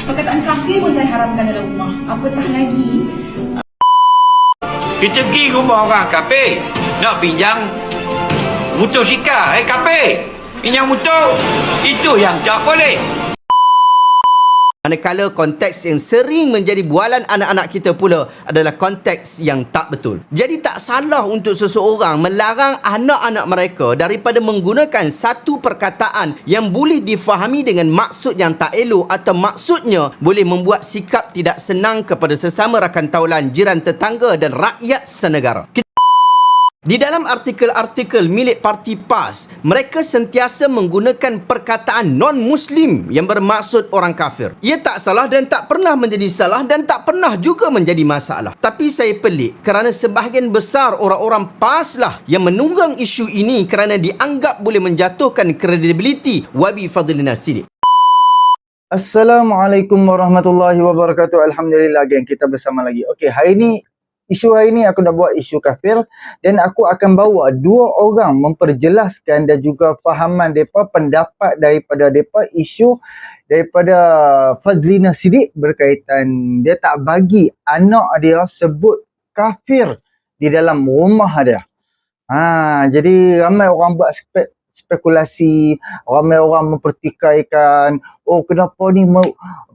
Perkataan kafir pun saya haramkan dalam rumah. Apatah lagi Kita pergi rumah orang kafir, nak pinjam motosikal. Kafir, pinjam motor. Itu yang tak boleh. Manakala konteks yang sering menjadi bualan anak-anak kita pula adalah konteks yang tak betul. Jadi tak salah untuk seseorang melarang anak-anak mereka daripada menggunakan satu perkataan yang boleh difahami dengan maksud yang tak elok atau maksudnya boleh membuat sikap tidak senang kepada sesama rakan taulan, jiran tetangga dan rakyat senegara. Di dalam artikel-artikel milik Parti PAS, mereka sentiasa menggunakan perkataan non-Muslim yang bermaksud orang kafir. Ia tak salah dan tak pernah menjadi salah dan tak pernah juga menjadi masalah. Tapi saya pelik kerana sebahagian besar orang-orang PAS lah yang menunggang isu ini kerana dianggap boleh menjatuhkan kredibiliti Wabi Fadlina Siddiq. Assalamualaikum warahmatullahi wabarakatuh. Alhamdulillah, geng, kita bersama lagi. Okey, isu hari ni aku nak buat isu kafir dan aku akan bawa dua orang memperjelaskan dan juga fahaman mereka, pendapat daripada mereka, isu daripada Fadlina Siddiq berkaitan dia tak bagi anak dia sebut kafir di dalam rumah dia. Jadi ramai orang buat spekulasi, ramai orang mempertikaikan, oh kenapa ni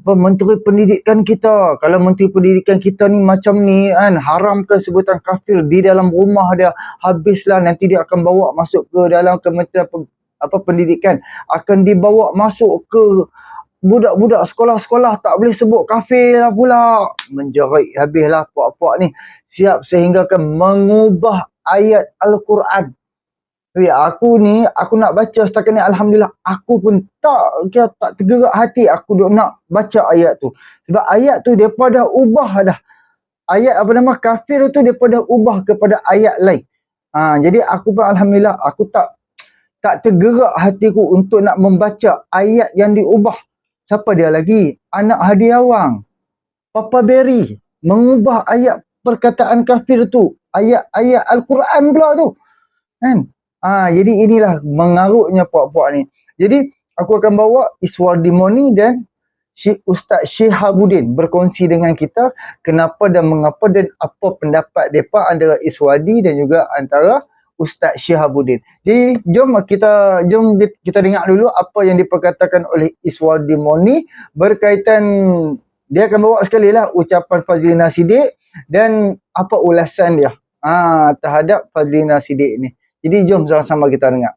Menteri Pendidikan kita, kalau Menteri Pendidikan kita ni macam ni kan, haramkan sebutan kafir di dalam rumah dia, habislah nanti dia akan bawa masuk ke dalam Kementerian Pendidikan, akan dibawa masuk ke budak-budak sekolah-sekolah, tak boleh sebut kafir lah pula. Menjerit habislah puak-puak ni, siap sehinggakan mengubah ayat Al-Quran. Aku nak baca setakat ni, alhamdulillah aku pun tak tergerak hati aku duk nak baca ayat tu. Sebab ayat tu depa dah ubah dah. Ayat kafir tu depa dah ubah kepada ayat lain. Jadi aku pun alhamdulillah aku tak tergerak hatiku untuk nak membaca ayat yang diubah. Siapa dia lagi? Anak Hadi Awang, Papa Berry mengubah ayat perkataan kafir tu, ayat Al-Quran pula tu. Kan? Jadi inilah mengarutnya puak-puak ni. Jadi aku akan bawa Iswardi Moni dan Ustaz Syihabuddin berkongsi dengan kita kenapa dan mengapa dan apa pendapat mereka antara Iswardi dan juga antara Ustaz Syihabuddin. Jadi jom kita dengar dulu apa yang diperkatakan oleh Iswardi Moni berkaitan, dia akan bawa sekali lah ucapan Fadlina Siddiq dan apa ulasan dia terhadap Fadlina Siddiq ni. Jadi jom sama-sama kita dengar.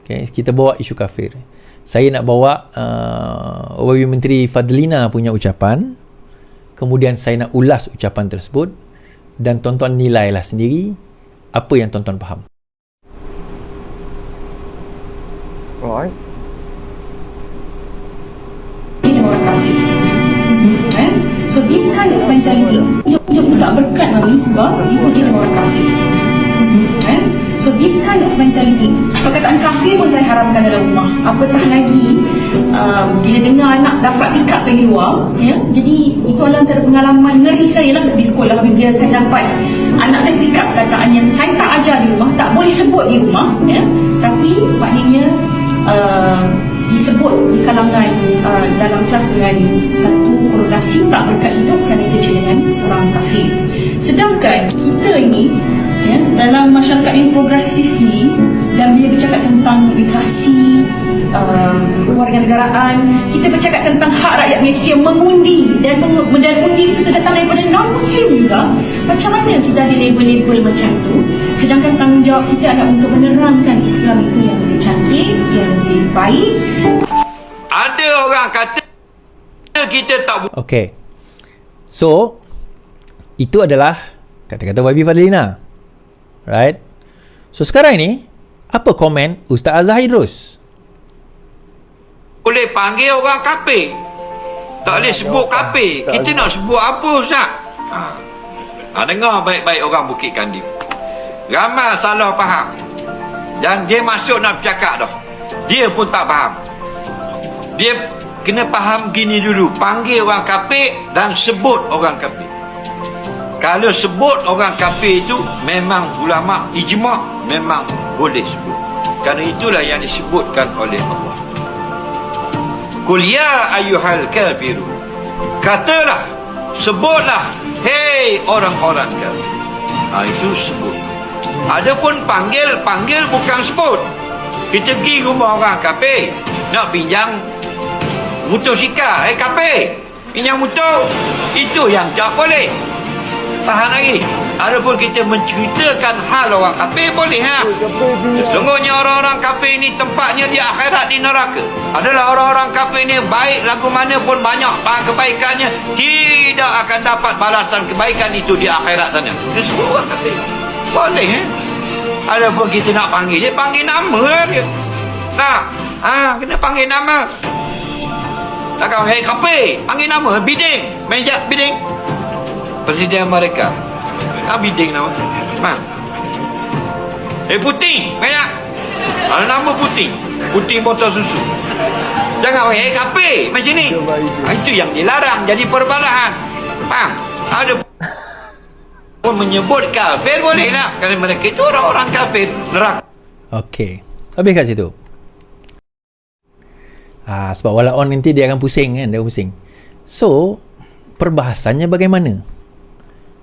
Okay, kita bawa isu kafir. Saya nak bawa Wabi Menteri Fadlina punya ucapan. Kemudian saya nak ulas ucapan tersebut dan tonton nilailah sendiri apa yang tonton faham. Right. So this kind of mentality, you tak berkat mami sebab you jadi orang kafir. Kan? So this kind of mentality, perkataan kafir pun saya haramkan dalam rumah. Apatah lagi bila dengar anak dapat pick up dari luar, ya. Jadi itu adalah antara pengalaman ngeri saya lah di sekolah bila saya dapat anak saya pick up perkataan yang saya tak ajar di rumah, tak boleh sebut di rumah, ya. Tapi maknanya disebut di kalangan dalam kelas dengan satu konotasi tak berkat hidup kerana kerja dengan orang kafir. Sedangkan kita ini, ya, dalam masyarakat yang progresif ni, dan bila bercakap tentang literasi, kewarganegaraan, kita bercakap tentang hak rakyat Malaysia mengundi dan undi kita datang daripada non-Muslim juga. Macam mana kita ada label-label macam tu, sedangkan tanggungjawab kita adalah untuk menerangkan Islam itu yang lebih cantik, yang lebih baik. Ada orang kata kita tak Okay. So, itu adalah kata-kata Wabi Fadlina. Right? So, sekarang ni, apa komen Ustaz Azhar Idrus? boleh panggil orang kafir. Tak boleh sebut kafir. Kita nak sebut apa, Ustaz? Dengar baik-baik orang Bukit Kandim. Ramai salah faham. Dan dia masuk nak bercakap dah. Dia pun tak faham. Dia kena faham gini dulu. Panggil orang kafir dan sebut orang kafir. Kalau sebut orang kafir itu, memang ulama ijma' memang boleh sebut. Kerana itulah yang disebutkan oleh Allah. Qul ya ayyuhal kafirun. Katalah, sebutlah, hei orang-orang kafir. Itu sebut. Adapun panggil bukan sebut. Kita pergi rumah orang kafir, nak pinjam motosikal, kafir, pinjam motor, itu yang tak boleh. Faham lagi? Adapun kita menceritakan hal orang kafir boleh, ha? Sesungguhnya orang-orang kafir ni tempatnya di akhirat, di neraka. Adalah orang-orang kafir ni baik lagu mana pun banyak kebaikannya, tidak akan dapat balasan kebaikan itu di akhirat sana. Itu semua orang kafir. Boleh, Adapun kita nak panggil dia, panggil nama lah dia. Kena panggil nama. Takkan, hei kafir, panggil nama, biding, meja biding. Presiden mereka, biding nama. Puting, banyak. Ada nama Puting, Puting botol susu. Jangan panggil kafir macam ni. Itu yang dilarang, jadi perbalahan. Faham? Ada pun menyebut kafir boleh lah, kerana mereka itu orang-orang kafir neraka. Okey, habis kat situ. Sebab walaupun nanti dia akan pusing kan, dia pusing. So, perbahasannya bagaimana?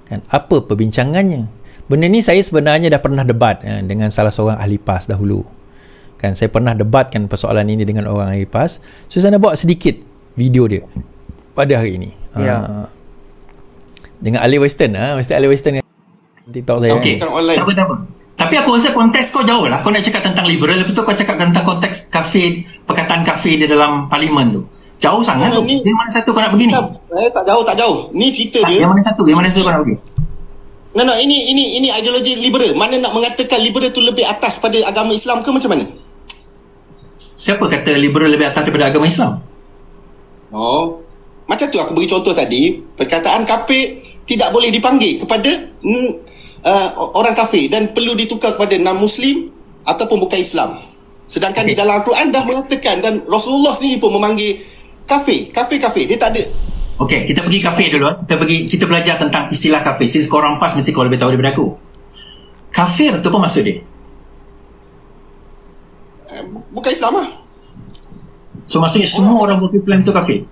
Kan, apa perbincangannya? Benda ni saya sebenarnya dah pernah debat dengan salah seorang ahli PAS dahulu. Kan, saya pernah debatkan persoalan ini dengan orang ahli PAS. So, saya nak buat sedikit video dia pada hari ini. Dengan Ali Western, Mesti Ali Western TikTok saya. Okey, tak apa. Tapi aku rasa konteks kau jauh lah. Kau nak cakap tentang liberal, lepas tu kau cakap tentang konteks kafir, perkataan kafir di dalam parlimen tu. Jauh sangat tu. Yang mana satu kau nak pergi ni? Tak jauh. Ni cerita dia. Yang mana satu kau nak pergi? No, ini ideologi liberal. Mana nak mengatakan liberal tu lebih atas pada agama Islam ke macam mana? Siapa kata liberal lebih atas daripada agama Islam? Macam tu aku beri contoh tadi. Perkataan kafir tidak boleh dipanggil kepada orang kafir dan perlu ditukar kepada non-Muslim ataupun bukan Islam. Sedangkan di dalam Al-Quran dah mengatakan, dan Rasulullah sendiri pun memanggil kafir. Dia tak ada. Okey, kita pergi kafir dulu. Kita belajar tentang istilah kafir. Since korang PAS mesti kau lebih tahu daripada aku. Kafir tu apa maksud dia? Bukan Islam lah. So maksudnya semua orang Islam itu kafir?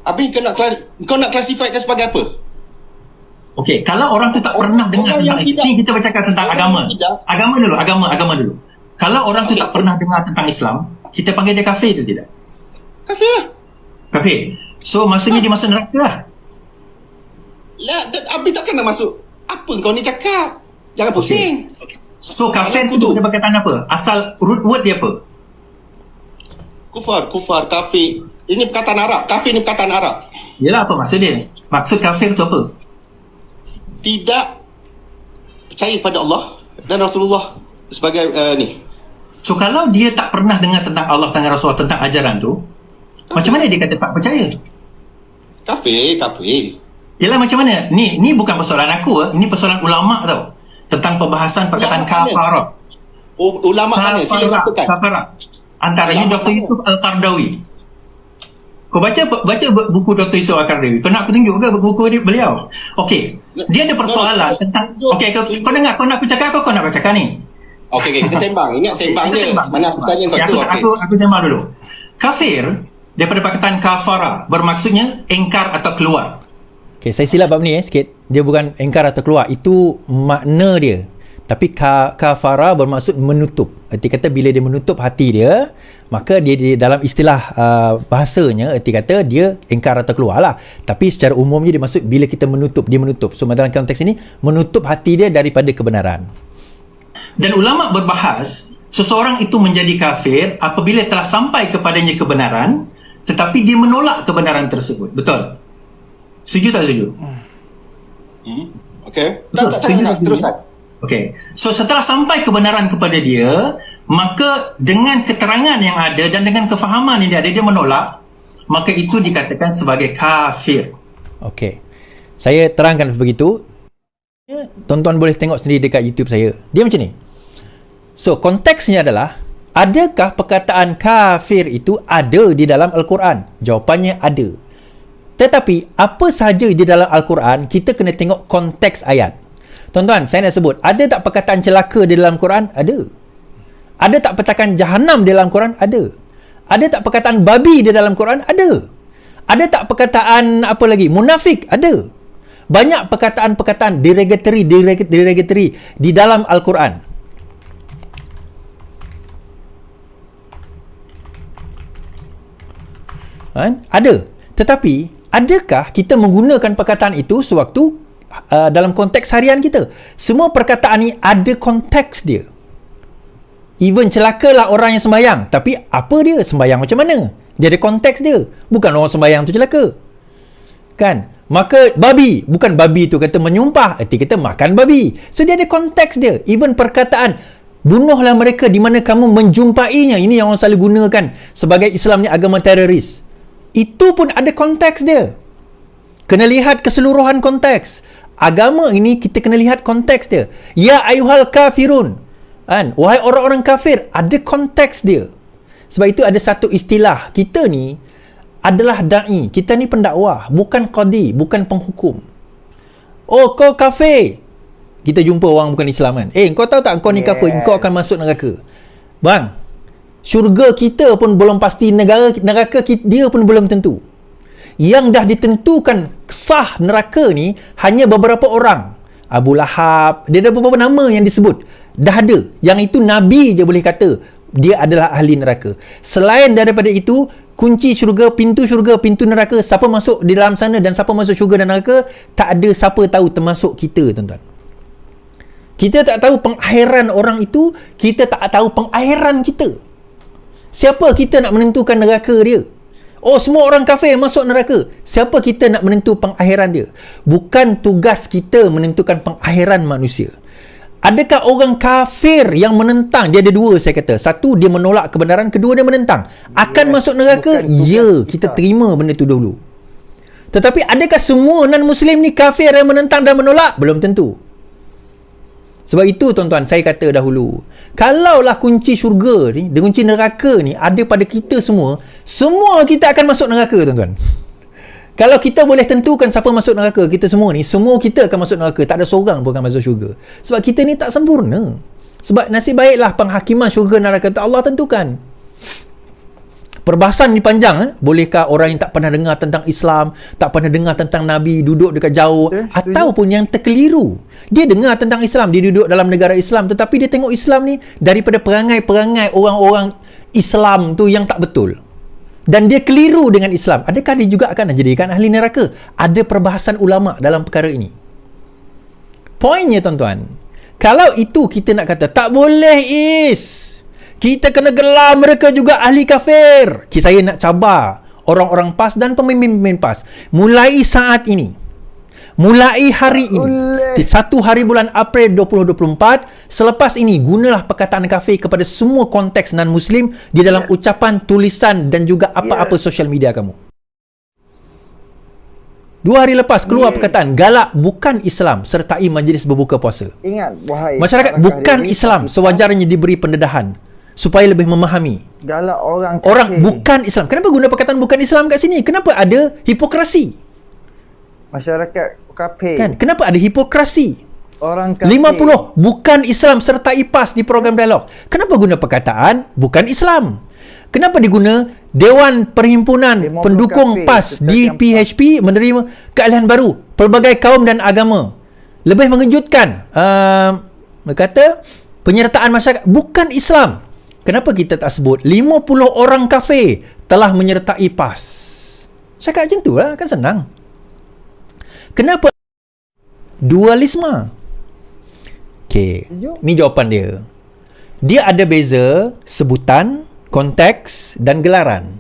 Habis kau nak classifykan sebagai apa? Okey, kalau orang tu tak pernah dengar tentang Islam, kita bercakap tentang agama. Agama dulu. Kalau orang tu tak pernah dengar tentang Islam, kita panggil dia kafir tu tidak? Kafir lah. Kafir. So maksudnya dia masuk neraka lah. Habis takkan nak masuk. Apa kau ni cakap? Jangan pusing. So kafir tu dia perkataan apa? Asal root word dia apa? Kufar, kafir. Ini perkataan Arab. Kafir ni perkataan Arab. Yelah, apa maksud dia? Maksud kafir tu apa? Tidak percaya kepada Allah dan Rasulullah sebagai ni. So kalau dia tak pernah dengar tentang Allah dan Rasulullah, tentang ajaran tu, macam mana dia kata tak percaya? Kafir. Yelah, macam mana? Ni bukan persoalan aku, ini persoalan ulama' tau. Tentang perbahasan perkataan kafarah. Ulama' mana? Sila katakan. Kafarah. Antaranya Dr. Yusuf Al-Qardawi. Kau baca buku Dr. Yusuf Al-Qardawi. Kau nak aku tunjuk ke buku beliau? Okey. Dia ada persoalan tentang... Okey, kau dengar. Kau nak aku cakap kau nak aku cakap ni? Okey, kita sembang. Ingat sembang je. Mana aku tanya kau tu. Aku sembang dulu. Kafir, daripada perkataan kafara, bermaksudnya engkar atau keluar. Okey, saya silap bab ni sikit. Dia bukan engkar atau keluar. Itu makna dia. Tapi kafara bermaksud menutup. Erti kata bila dia menutup hati dia, maka dia dalam istilah bahasanya, erti kata dia engkar atau keluar lah. Tapi secara umumnya dia maksud bila kita menutup, dia menutup. So dalam konteks ini, menutup hati dia daripada kebenaran. Dan ulama' berbahas, seseorang itu menjadi kafir apabila telah sampai kepadanya kebenaran, tetapi dia menolak kebenaran tersebut. Betul? Setuju tak setuju? Okey. Tak teruskan. Okey. So setelah sampai kebenaran kepada dia, maka dengan keterangan yang ada dan dengan kefahaman yang ada, dia menolak, maka itu dikatakan sebagai kafir. Okey. Saya terangkan begitu. Tuan-tuan boleh tengok sendiri dekat YouTube saya. Dia macam ni. So konteksnya adalah, adakah perkataan kafir itu ada di dalam Al-Quran? Jawapannya ada. Tetapi apa sahaja di dalam Al-Quran, kita kena tengok konteks ayat. Tuan-tuan, saya nak sebut, ada tak perkataan celaka di dalam Quran? Ada. Ada tak perkataan jahanam di dalam Quran? Ada. Ada tak perkataan babi di dalam Quran? Ada. Ada tak perkataan apa lagi? Munafik? Ada. Banyak perkataan-perkataan derogatory di dalam Al-Quran. Ada. Tetapi, adakah kita menggunakan perkataan itu sewaktu dalam konteks harian kita? Semua perkataan ni ada konteks dia. Even celakalah orang yang sembahyang, tapi apa dia? Sembahyang macam mana? Dia ada konteks dia. Bukan orang sembahyang tu celaka. Kan? Maka babi, bukan babi tu kata menyumpah, erti kita makan babi. So dia ada konteks dia. Even perkataan bunuhlah mereka di mana kamu menjumpainya. Ini yang orang selalu gunakan sebagai Islam ni agama teroris. Itu pun ada konteks dia. Kena lihat keseluruhan konteks. Agama ini kita kena lihat konteks dia. Ya ayuhal kafirun. Wahai orang-orang kafir, ada konteks dia. Sebab itu ada satu istilah. Kita ni adalah da'i. Kita ni pendakwah, bukan qadi, bukan penghukum. Oh, kau kafir. Kita jumpa orang bukan Islam kan. Kau tahu tak kau ni kafir, kau akan masuk neraka. Bang, syurga kita pun belum pasti, neraka dia pun belum tentu. Yang dah ditentukan sah neraka ni hanya beberapa orang. Abu Lahab, dia ada beberapa nama yang disebut. Dah ada. Yang itu Nabi je boleh kata dia adalah ahli neraka. Selain daripada itu, kunci syurga, pintu neraka, siapa masuk di dalam sana dan siapa masuk syurga dan neraka, tak ada siapa tahu termasuk kita, tuan-tuan. Kita tak tahu pengakhiran orang itu, kita tak tahu pengakhiran kita. Siapa kita nak menentukan neraka dia? Oh, semua orang kafir masuk neraka. Siapa kita nak menentu pengakhiran dia? Bukan tugas kita menentukan pengakhiran manusia. Adakah orang kafir yang menentang? Dia ada dua, saya kata. Satu, dia menolak kebenaran. Kedua, dia menentang. Akan masuk neraka? Ya, kita terima benda tu dulu. Tetapi adakah semua non-Muslim ni kafir yang menentang dan menolak? Belum tentu. Sebab itu, tuan-tuan, saya kata dahulu, kalaulah kunci syurga ni, dan kunci neraka ni ada pada kita semua kita akan masuk neraka, tuan-tuan. Kalau kita boleh tentukan siapa masuk neraka, kita semua ni, semua kita akan masuk neraka. Tak ada seorang pun akan masuk syurga. Sebab kita ni tak sempurna. Sebab nasib baiklah penghakiman syurga neraka Allah tentukan. Perbahasan ni panjang. Bolehkah orang yang tak pernah dengar tentang Islam, tak pernah dengar tentang Nabi, duduk dekat jauh, ataupun yang terkeliru, dia dengar tentang Islam, dia duduk dalam negara Islam, tetapi dia tengok Islam ni daripada perangai-perangai orang-orang Islam tu yang tak betul, dan dia keliru dengan Islam. Adakah dia juga akan dijadikan ahli neraka? Ada perbahasan ulama dalam perkara ini. Poinnya, tuan-tuan, kalau itu kita nak kata tak boleh, kita kena gelar mereka juga ahli kafir. Saya nak cabar orang-orang PAS dan pemimpin-pemimpin PAS. Mulai saat ini, mulai hari ini, 1 hari bulan April 2024, selepas ini, gunalah perkataan kafir kepada semua konteks non-Muslim di dalam ucapan, tulisan dan juga apa-apa sosial media kamu. 2 hari lepas keluar perkataan galak bukan Islam sertai majlis berbuka puasa. Ingat, wahai masyarakat bukan Islam sewajarnya diberi pendedahan supaya lebih memahami. Galak orang bukan Islam. Kenapa guna perkataan bukan Islam kat sini? Kenapa ada hipokrasi? Masyarakat kafir. Kan? Kenapa ada hipokrasi? Orang kafir. 50 bukan Islam sertai PAS di program dialog. Kenapa guna perkataan bukan Islam? Kenapa diguna Dewan Perhimpunan Demokrat Pendukung kafir, PAS di PHP menerima keahlian baru pelbagai kaum dan agama? Lebih mengejutkan, kata penyertaan masyarakat bukan Islam. Kenapa kita tak sebut 50 orang kafir telah menyertai PAS? Cakap macam tu lah, kan senang. Kenapa dualisme? Okey, ni jawapan dia. Dia ada beza sebutan, konteks dan gelaran.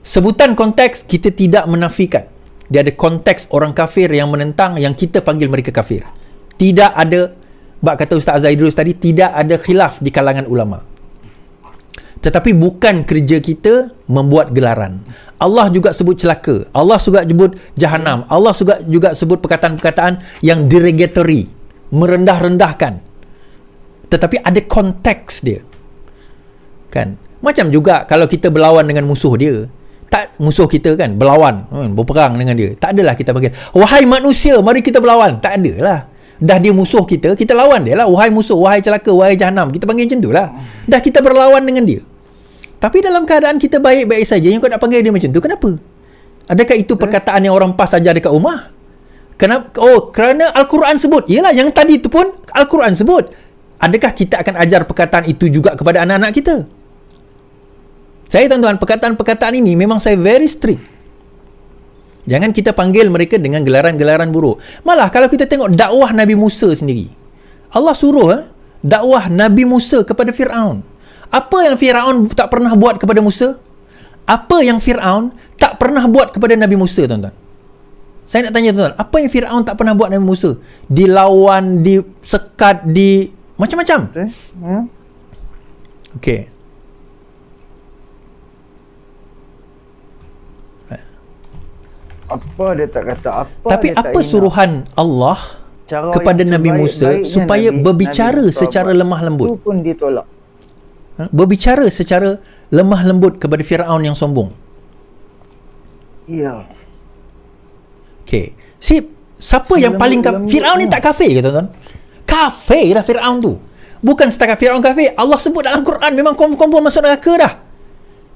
Sebutan konteks kita tidak menafikan. Dia ada konteks orang kafir yang menentang, yang kita panggil mereka kafir. Tidak ada, bak kata Ustaz Zaidrus tadi, tidak ada khilaf di kalangan ulama. Tetapi bukan kerja kita membuat gelaran. Allah juga sebut celaka, Allah juga sebut jahanam, Allah juga sebut perkataan-perkataan yang derogatory, merendah-rendahkan. Tetapi ada konteks dia. Kan? Macam juga kalau kita berlawan dengan musuh dia. Tak, musuh kita kan berlawan, berperang dengan dia. Tak adalah kita panggil, wahai manusia, mari kita berlawan. Tak adalah. Dah dia musuh kita, kita lawan dia lah. Wahai musuh, wahai celaka, wahai jahanam. Kita panggil macam tu lah. Dah kita berlawan dengan dia. Tapi dalam keadaan kita baik-baik saja, yang kau nak panggil dia macam tu, kenapa? Adakah itu perkataan yang orang PAS ajar dekat rumah? Kenapa? Oh, kerana Al-Quran sebut. Yelah, yang tadi tu pun Al-Quran sebut. Adakah kita akan ajar perkataan itu juga kepada anak-anak kita? Saya, tuan-tuan, perkataan-perkataan ini memang saya very strict. Jangan kita panggil mereka dengan gelaran-gelaran buruk. Malah kalau kita tengok dakwah Nabi Musa sendiri, Allah suruh dakwah Nabi Musa kepada Fir'aun. Apa yang Fir'aun tak pernah buat kepada Musa? Apa yang Fir'aun tak pernah buat kepada Nabi Musa, tuan-tuan? Saya nak tanya, tuan-tuan, apa yang Fir'aun tak pernah buat Nabi Musa? Dilawan, disekat, macam-macam. Okey. Apa dia tak kata apa. Tapi dia apa tak suruhan Allah cara kepada yang Nabi Musa sebaik-baiknya supaya Nabi berbicara Musa secara buat. lemah lembut? Itu pun ditolak. Berbicara secara lemah lembut kepada Fir'aun yang sombong. Ya. Okey. Siapa yang paling lembut-lembut Fir'aun ni tak kafir ke, tuan-tuan? Kafir dah Fir'aun tu. Bukan setakat Fir'aun kafir. Allah sebut dalam Quran memang confirm masuk neraka dah.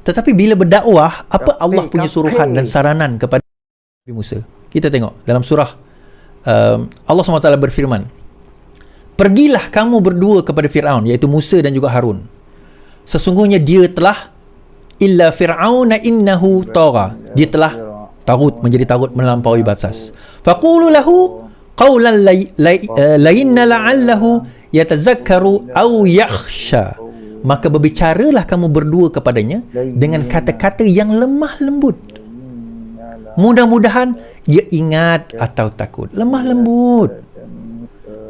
Tetapi bila berdakwah, apa Allah punya suruhan dan saranan kepada Nabi Musa? Kita tengok dalam surah Allah SWT berfirman, pergilah kamu berdua kepada Fir'aun, iaitu Musa dan juga Harun. Sesungguhnya dia telah illa fir'auna innahu tagha. Dia telah tagut, menjadi tagut melampaui batas. Faqulu lahu qawlan layinna la'allahu yatazakkaru aw yakhsha. Maka berbicaralah kamu berdua kepadanya dengan kata-kata yang lemah lembut. Mudah-mudahan ia ingat atau takut. Lemah lembut.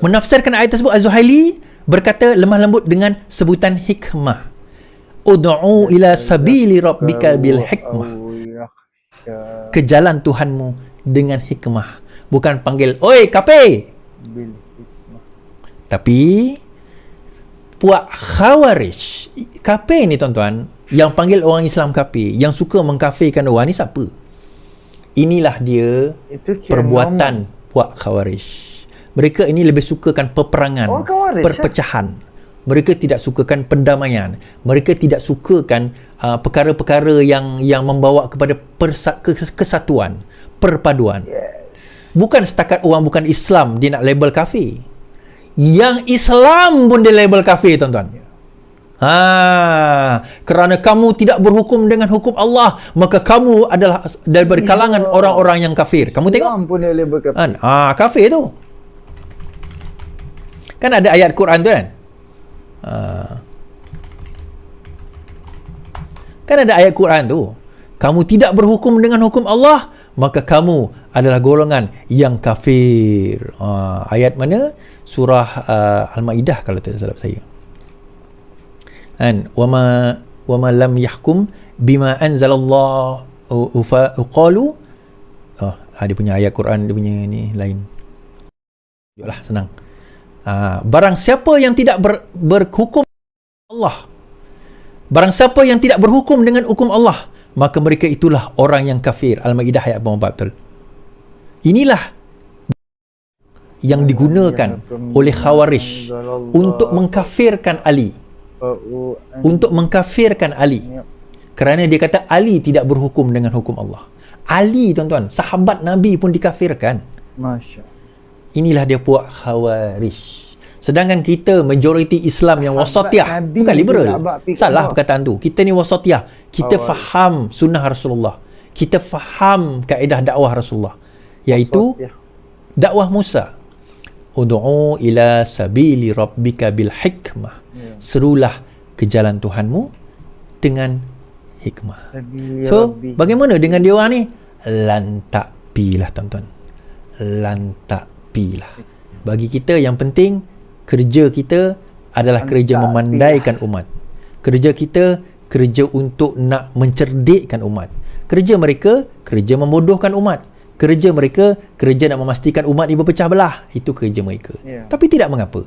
Menafsirkan ayat tersebut, Az-Zuhaili berkata lemah lembut dengan sebutan hikmah. Ud'u ila sabili rabbika bil hikmah. Ke jalan Tuhanmu dengan hikmah. Bukan panggil, oi kape. Tapi puak Khawarij, kafir ni, tuan-tuan, yang panggil orang Islam kafir, yang suka mengkafirkan orang ni siapa? Inilah dia perbuatan puak Khawarij. Mereka ini lebih sukakan peperangan, perpecahan. Mereka tidak sukakan pendamaian. Mereka tidak sukakan perkara-perkara yang membawa kepada kesatuan, perpaduan. Bukan setakat orang bukan Islam dia nak label kafir. Yang Islam pun dia label kafir, tuan-tuan. Kerana kamu tidak berhukum dengan hukum Allah, maka kamu adalah daripada kalangan orang-orang yang kafir. Kamu tengok? Islam pun dia label kafir. Kafir tu. Kan ada ayat Quran tu kan? Kan ada ayat Quran tu. Kamu tidak berhukum dengan hukum Allah, maka kamu adalah golongan yang kafir. Ayat mana? Surah Al-Maidah kalau tidak salah saya. Kan, wama lam yahkum bima anzalallah qalu. Dia punya ayat Quran, dia punya ni lain. Yolah, senang. Barang siapa yang tidak berhukum Allah, barang siapa yang tidak berhukum dengan hukum Allah, maka mereka itulah orang yang kafir. Al-Maidah ayat 44. Inilah yang digunakan oleh Khawarij untuk mengkafirkan Ali. Untuk mengkafirkan Ali. Kerana dia kata Ali tidak berhukum dengan hukum Allah. Ali, tuan-tuan, sahabat Nabi pun dikafirkan. Masya. Inilah dia puak Khawarij. Sedangkan kita majoriti Islam yang wasatiyah, bukan liberal. Salah perkataan tu. Kita ni wasatiyah. Kita faham sunnah Rasulullah. Kita faham kaedah dakwah Rasulullah, iaitu dakwah Musa. Ud'u ila sabili rabbika bil hikmah. Serulah ke jalan Tuhanmu dengan hikmah. So, bagaimana dengan dia orang ni? Lantak pilah, tuan-tuan. Lantak pilah. Bagi kita yang penting, kerja kita adalah kerja memandaikan umat. Kerja kita, kerja untuk nak mencerdikkan umat. Kerja mereka, kerja membodohkan umat. Kerja mereka, kerja nak memastikan umat ini berpecah belah. Itu kerja mereka. Tapi tidak mengapa.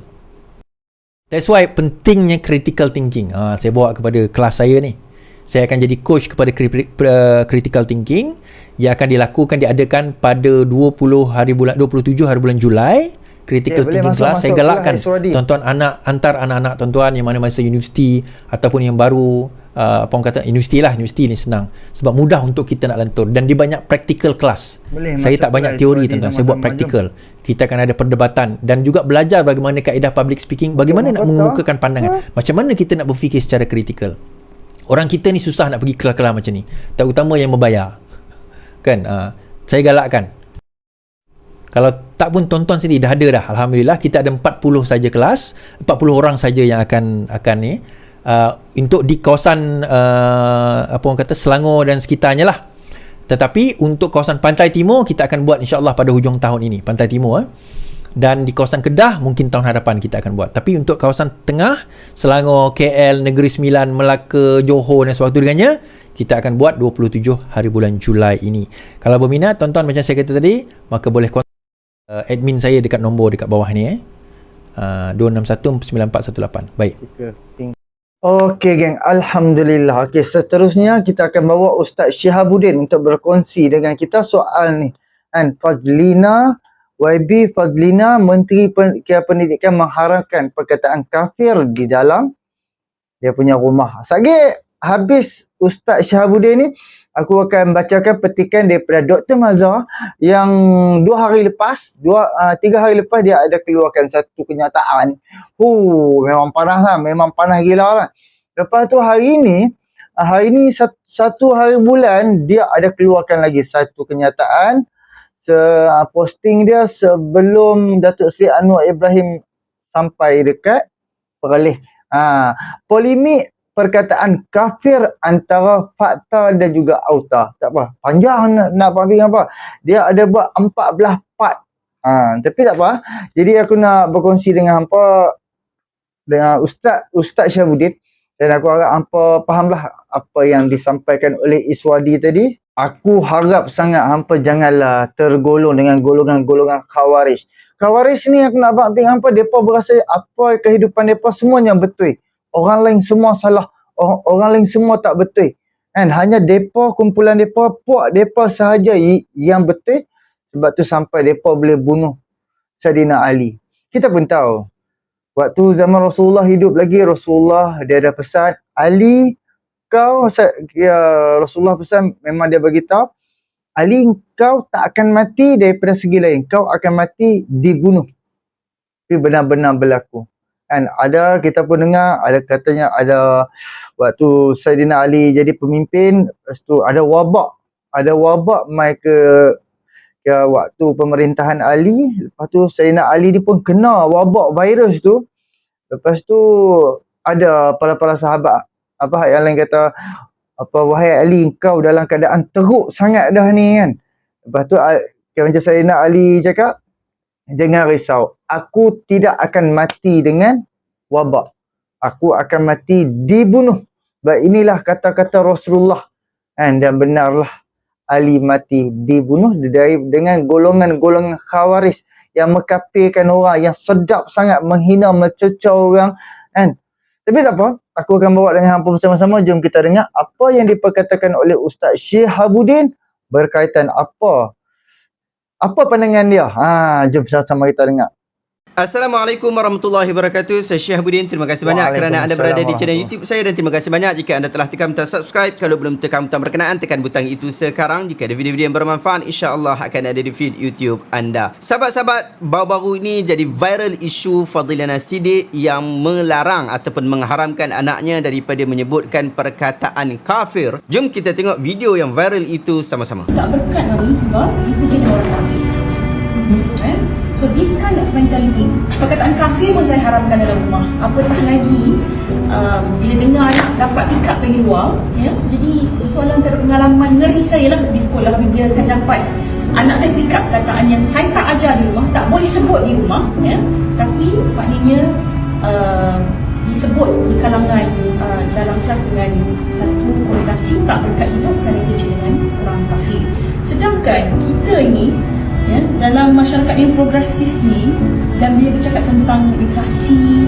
That's why pentingnya critical thinking. Saya bawa kepada kelas saya ni. Saya akan jadi coach kepada critical thinking yang akan dilakukan, diadakan pada 27 hari bulan Julai critical boleh thinking class, saya masuk galakkan kelas Iswadi. tuan-tuan antar anak-anak tuan-tuan yang mana masa universiti ataupun yang baru, apa orang kata, universiti ni senang sebab mudah untuk kita nak lentur dan dia banyak practical class. Boleh Saya masuk tak banyak kelas teori Iswadi tuan-tuan, saya buat sama-sama, practical. Kita akan ada perdebatan dan juga belajar bagaimana kaedah public speaking, bagaimana nak betul. mengemukakan pandangan, macam mana kita nak berfikir secara kritikal. Orang kita ni susah nak pergi kelas-kelas macam ni, terutama yang membayar kan. Saya galakkan, kalau tak pun tuan-tuan sendiri dah ada dah, alhamdulillah kita ada 40 saja kelas, 40 orang saja yang akan ni untuk di kawasan apa orang kata Selangor dan sekitarnya lah. Tetapi untuk kawasan Pantai Timur kita akan buat insya-Allah pada hujung tahun ini, Pantai Timur dan di kawasan Kedah mungkin tahun hadapan kita akan buat. Tapi untuk kawasan tengah, Selangor, KL, Negeri Sembilan, Melaka, Johor dan sebagainya, kita akan buat 27 hari bulan Julai ini. Kalau berminat tuan-tuan, macam saya kata tadi, maka boleh kontak admin saya dekat nombor dekat bawah ni 2619418. Baik. Okey geng, alhamdulillah. Okey, seterusnya kita akan bawa Ustaz Syihabuddin untuk berkongsi dengan kita soal ni. Kan Fazlina YB Fazlina, Menteri Pendidikan mengharamkan perkataan kafir di dalam dia punya rumah. Sekejap habis Ustaz Syihabuddin ni, aku akan bacakan petikan daripada Dr. Mazhar yang 3 hari lepas dia ada keluarkan satu kenyataan. Memang panas lah, memang panas gila lah. Lepas tu hari ni satu hari bulan dia ada keluarkan lagi satu kenyataan. Posting dia sebelum Datuk Seri Anwar Ibrahim sampai dekat Perlis. Polemik perkataan kafir antara fakta dan juga auta. Tak apa, panjang nak briefing apa. Dia ada buat 14 part. Tapi tak apa. Jadi aku nak berkongsi dengan hampa, dengan Ustaz Syihabuddin, dan aku harap hampa fahamlah apa yang disampaikan oleh Iswadi tadi. Aku harap sangat hampa janganlah tergolong dengan golongan-golongan Khawarij. Khawarij ni aku nak briefing hampa, depa berasa apa kehidupan depa semuanya betul. Orang lain semua salah. Orang lain semua tak betul. Kan? Hanya depa, kumpulan depa, puak depa sahaja yang betul. Sebab tu sampai depa boleh bunuh Saidina Ali. Kita pun tahu, waktu zaman Rasulullah hidup lagi, Rasulullah dia ada pesan, Ali Rasulullah pesan, memang dia beritahu, Ali kau tak akan mati daripada segi lain. Kau akan mati dibunuh. Tapi benar-benar berlaku. Kan ada, kita pun dengar ada katanya ada waktu Saidina Ali jadi pemimpin, lepas tu ada wabak mai ke waktu pemerintahan Ali. Lepas tu Saidina Ali ni pun kena wabak virus tu. Lepas tu ada para sahabat yang lain kata, wahai Ali, kau dalam keadaan teruk sangat dah ni kan. Lepas tu macam Saidina Ali cakap, jangan risau, aku tidak akan mati dengan wabak. Aku akan mati dibunuh. Inilah kata-kata Rasulullah. Dan benarlah Ali mati dibunuh dengan golongan-golongan Khawarij yang mengkafirkan orang, yang sedap sangat menghina, mencerca orang. Kan? Tapi tak apa, aku akan bawa dengan hampa bersama-sama. Jom kita dengar apa yang diperkatakan oleh Ustaz Syihabuddin berkaitan apa pandangan dia. Jom sama-sama kita dengar. Assalamualaikum warahmatullahi wabarakatuh. Saya Syihabuddin. Terima kasih banyak kerana anda berada di channel YouTube saya, dan terima kasih banyak jika anda telah tekan butang subscribe. Kalau belum tekan butang berkenaan, tekan butang itu sekarang. Jika ada video-video yang bermanfaat, insya-Allah akan ada di feed YouTube anda. Sahabat-sahabat, baru-baru ini jadi viral isu Fadlina Siddiq yang melarang ataupun mengharamkan anaknya daripada menyebutkan perkataan kafir. Jom kita tengok video yang viral itu sama-sama. Tak berkat mami sebab kita jadi orang kafir. So this kind of mentality, perkataan kafir pun saya haramkan dalam rumah. Apatah lagi bila dengar anak dapat pick up dari luar, ya. Jadi itu adalah antara pengalaman ngeri saya lah di sekolah bila saya dapat anak saya pick up perkataan yang saya tak ajar di rumah, tak boleh sebut di rumah, ya. Tapi maknanya disebut di kalangan dalam kelas dengan satu konotasi tak berkat hidup kerana kerja dengan orang kafir. Sedangkan kita ini, ya, dalam masyarakat yang progresif ni, dan bila bercakap tentang literasi,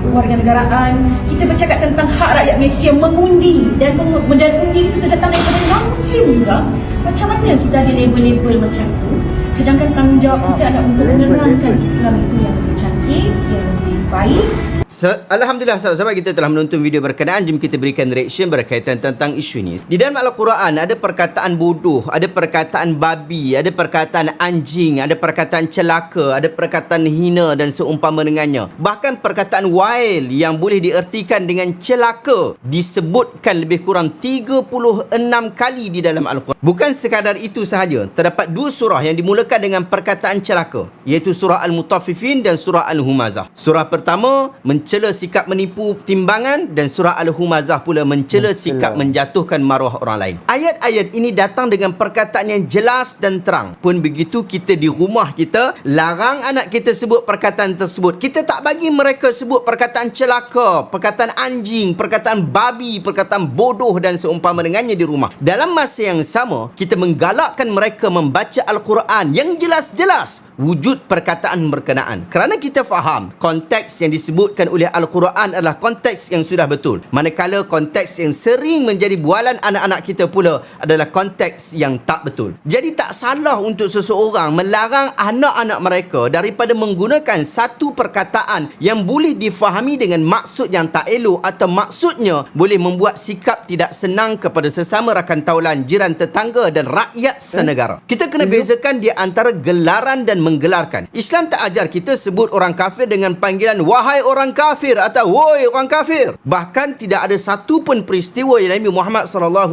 kewarganegaraan, kita bercakap tentang hak rakyat Malaysia mengundi, dan undi itu datang daripada non-Muslim juga. Macam mana kita ada label-label macam tu? Sedangkan tanggungjawab kita adalah untuk menerangkan Islam itu yang lebih cantik, yang lebih baik. Alhamdulillah sahabat-sahabat, kita telah menonton video berkenaan. Jom kita berikan reaction berkaitan tentang isu ini. Di dalam Al-Quran ada perkataan bodoh, ada perkataan babi, ada perkataan anjing, ada perkataan celaka, ada perkataan hina dan seumpama dengannya. Bahkan perkataan wail yang boleh diertikan dengan celaka disebutkan lebih kurang 36 kali di dalam Al-Quran. Bukan sekadar itu sahaja, terdapat 2 surah yang dimulakan dengan perkataan celaka, iaitu surah Al-Mutaffifin dan surah Al-Humazah. Surah pertama mencela sikap menipu timbangan, dan surah Al-Humazah pula mencela sikap menjatuhkan maruah orang lain. Ayat-ayat ini datang dengan perkataan yang jelas dan terang. Pun begitu, kita di rumah kita larang anak kita sebut perkataan tersebut. Kita tak bagi mereka sebut perkataan celaka, perkataan anjing, perkataan babi, perkataan bodoh dan seumpama dengannya di rumah. Dalam masa yang sama, kita menggalakkan mereka membaca Al-Quran yang jelas-jelas wujud perkataan berkenaan. Kerana kita faham konteks yang disebutkan oleh Al-Quran adalah konteks yang sudah betul. Manakala konteks yang sering menjadi bualan anak-anak kita pula adalah konteks yang tak betul. Jadi tak salah untuk seseorang melarang anak-anak mereka daripada menggunakan satu perkataan yang boleh difahami dengan maksud yang tak elok, atau maksudnya boleh membuat sikap tidak senang kepada sesama rakan taulan, jiran, tetangga dan rakyat senegara. Kita kena bezakan di antara gelaran dan menggelarkan. Islam tak ajar kita sebut orang kafir dengan panggilan wahai orang kafir atau woi orang kafir. Bahkan tidak ada satu pun peristiwa yang Nabi Muhammad SAW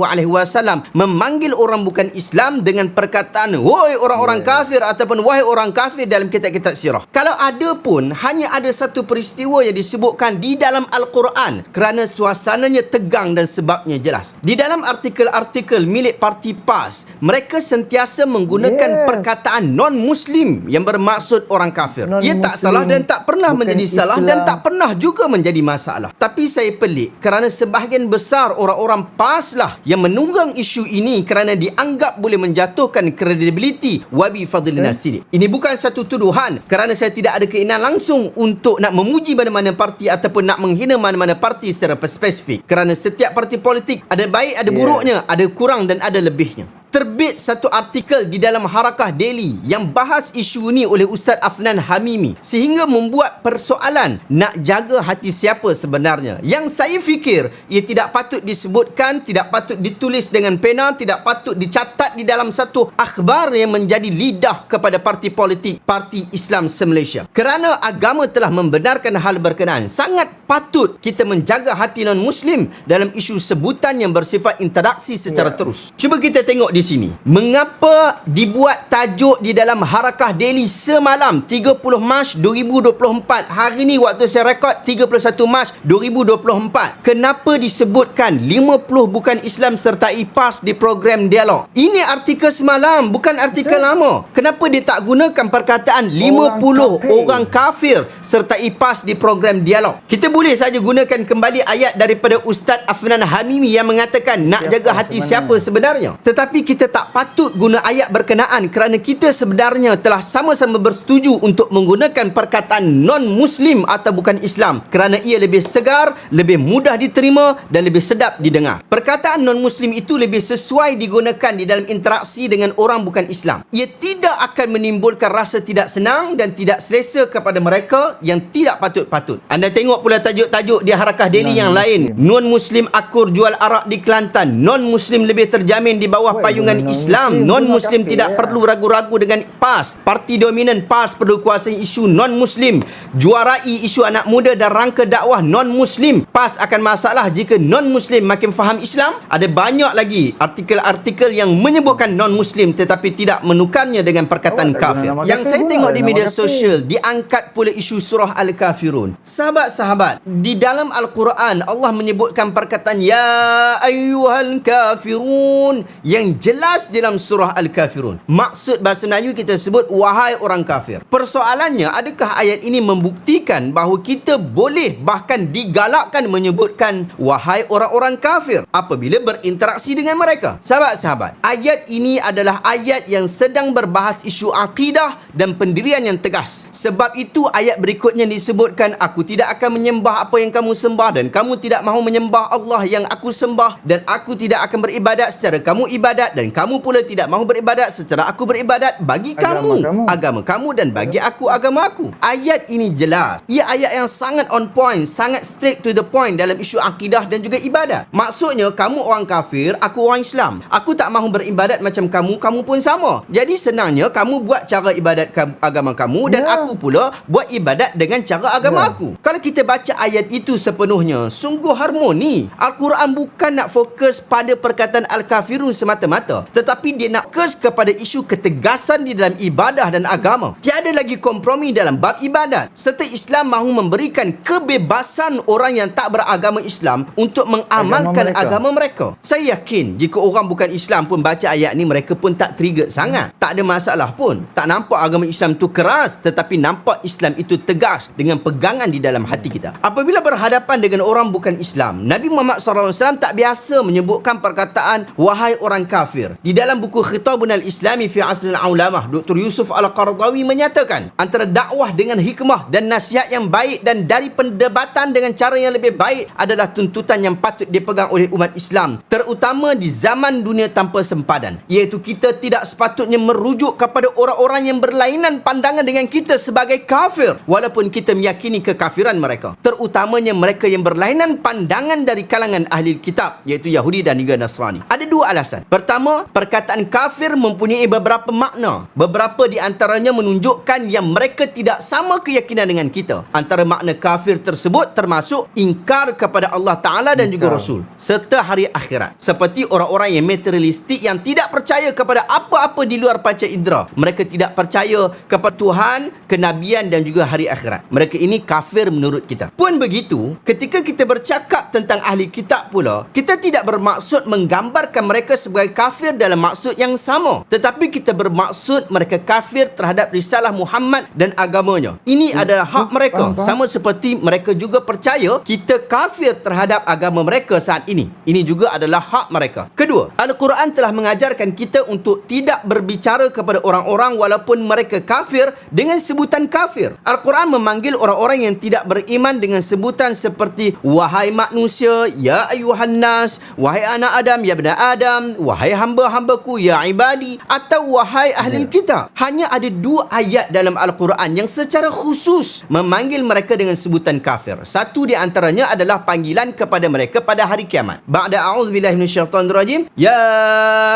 memanggil orang bukan Islam dengan perkataan woi orang-orang kafir ataupun wahai orang kafir dalam kitab-kitab sirah. Kalau ada pun, hanya ada satu peristiwa yang disebutkan di dalam Al-Quran kerana suasananya tegang dan sebabnya jelas. Di dalam artikel-artikel milik parti PAS, mereka sentiasa menggunakan perkataan non-Muslim yang bermaksud orang kafir. Ia tak salah dan tak pernah menjadi salah dan tak pernah juga menjadi masalah. Tapi saya pelik kerana sebahagian besar orang-orang PAS lah yang menunggang isu ini kerana dianggap boleh menjatuhkan kredibiliti wabi fadlina sidik. Ini bukan satu tuduhan kerana saya tidak ada keinginan langsung untuk nak memuji mana-mana parti ataupun nak menghina mana-mana parti secara spesifik. Kerana setiap parti politik ada baik, ada buruknya, ada kurang dan ada lebihnya. Terbit satu artikel di dalam Harakah Daily yang bahas isu ini oleh Ustaz Afnan Hamimi, sehingga membuat persoalan nak jaga hati siapa sebenarnya. Yang saya fikir ia tidak patut disebutkan, tidak patut ditulis dengan pena, tidak patut dicatat di dalam satu akhbar yang menjadi lidah kepada parti politik Parti Islam se-Malaysia. Kerana agama telah membenarkan hal berkenaan, sangat patut kita menjaga hati non-Muslim dalam isu sebutan yang bersifat interaksi secara terus. Cuba kita tengok di sini. Mengapa dibuat tajuk di dalam Harakah Daily semalam 30 Mac 2024? Hari ni waktu saya rekod 31 Mac 2024. Kenapa disebutkan 50 bukan Islam sertai PAS di program dialog? Ini artikel semalam, bukan artikel lama. Kenapa dia tak gunakan perkataan 50 orang kafir sertai PAS di program dialog? Kita boleh saja gunakan kembali ayat daripada Ustaz Afnan Hamimi yang mengatakan nak jaga hati siapa sebenarnya. Tetapi kita tak patut guna ayat berkenaan kerana kita sebenarnya telah sama-sama bersetuju untuk menggunakan perkataan non-Muslim atau bukan Islam kerana ia lebih segar, lebih mudah diterima dan lebih sedap didengar. Perkataan non-Muslim itu lebih sesuai digunakan di dalam interaksi dengan orang bukan Islam. Ia tidak akan menimbulkan rasa tidak senang dan tidak selesa kepada mereka yang tidak patut-patut. Anda tengok pula tajuk-tajuk di Harakah Daily yang lain. Non-Muslim akur jual arak di Kelantan. Non-Muslim lebih terjamin di bawah payungan Islam. Non-Muslim tidak perlu ragu-ragu dengan PAS. Parti dominan PAS perlu kuasai isu non-Muslim. Juarai isu anak muda dan rangka dakwah non-Muslim. PAS akan masalah jika non-Muslim makin faham Islam. Ada banyak lagi artikel-artikel yang menyebutkan non-Muslim tetapi tidak menukarnya dengan perkataan kafir. Yang saya tengok di media sosial, diangkat pula isu surah Al-Kafirun. Sahabat-sahabat, di dalam Al-Quran Allah menyebutkan perkataan ya ayyuhal kafirun yang jelas dalam surah Al-Kafirun. Maksud bahasa Melayu kita sebut wahai orang kafir. Persoalannya, adakah ayat ini membuktikan bahawa kita boleh bahkan digalakkan menyebutkan wahai orang-orang kafir apabila berinteraksi dengan mereka? Sahabat-sahabat, ayat ini adalah ayat yang sedang berbahas isu akidah dan pendirian yang tegas. Sebab itu ayat berikutnya disebutkan aku tidak akan menyembah menyembah apa yang kamu sembah dan kamu tidak mahu menyembah Allah yang aku sembah, dan aku tidak akan beribadat secara kamu ibadat, dan kamu pula tidak mahu beribadat secara aku beribadat. Bagi kamu agama kamu, dan bagi aku agama aku. Ayat ini jelas. Ia ayat yang sangat on point, sangat straight to the point dalam isu akidah dan juga ibadat. Maksudnya, kamu orang kafir, aku orang Islam. Aku tak mahu beribadat macam kamu, kamu pun sama. Jadi senangnya kamu buat cara ibadat agama kamu, dan aku pula buat ibadat dengan cara agama aku. Kalau kita baca ayat itu sepenuhnya, sungguh harmoni. Al-Quran bukan nak fokus pada perkataan al-kafirun semata-mata, tetapi dia nak fokus kepada isu ketegasan di dalam ibadah dan agama. Tiada lagi kompromi dalam bab ibadat, serta Islam mahu memberikan kebebasan orang yang tak beragama Islam untuk mengamalkan agama mereka. Saya yakin jika orang bukan Islam pun baca ayat ni, mereka pun tak trigger sangat. Tak ada masalah pun. Tak nampak agama Islam tu keras, tetapi nampak Islam itu tegas dengan pegangan di dalam hati kita. Apabila berhadapan dengan orang bukan Islam, Nabi Muhammad SAW tak biasa menyebutkan perkataan wahai orang kafir. Di dalam buku Khitabun al-Islami fi Asril Ulamah, Dr. Yusuf Al-Qaradawi menyatakan antara dakwah dengan hikmah dan nasihat yang baik dan dari pendebatan dengan cara yang lebih baik adalah tuntutan yang patut dipegang oleh umat Islam, terutama di zaman dunia tanpa sempadan, iaitu kita tidak sepatutnya merujuk kepada orang-orang yang berlainan pandangan dengan kita sebagai kafir, walaupun kita meyakini kekafiran mereka, terutamanya mereka yang berlainan pandangan dari kalangan ahli kitab, iaitu Yahudi dan juga Nasrani. Ada dua alasan. Pertama, perkataan kafir mempunyai beberapa makna. Beberapa di antaranya menunjukkan yang mereka tidak sama keyakinan dengan kita. Antara makna kafir tersebut termasuk ingkar kepada Allah Ta'ala dan juga Rasul, serta hari akhirat. Seperti orang-orang yang materialistik yang tidak percaya kepada apa-apa di luar panca indera. Mereka tidak percaya kepada Tuhan, kenabian dan juga hari akhirat. Mereka ini kafir menurut kita. Pun begitu, ketika kita bercakap tentang ahli kitab pula, kita tidak bermaksud menggambarkan mereka sebagai kafir dalam maksud yang sama, tetapi kita bermaksud mereka kafir terhadap risalah Muhammad dan agamanya. Ini adalah hak mereka, sama seperti mereka juga percaya kita kafir terhadap agama mereka saat ini. Ini juga adalah hak mereka. Kedua, Al-Quran telah mengajarkan kita untuk tidak berbicara kepada orang-orang walaupun mereka kafir dengan sebutan kafir. Al-Quran memanggil orang-orang yang tidak beriman dengan sebutan seperti wahai manusia, ya ayuhan nas, wahai anak Adam, ya bna Adam, wahai hamba-hambaku, ya ibadi, atau wahai ahli kitab. Hanya ada dua ayat dalam Al-Quran yang secara khusus memanggil mereka dengan sebutan kafir. Satu di antaranya adalah panggilan kepada mereka pada hari kiamat. Ba'da a'udzubillahi minasyaitonir rajim, ya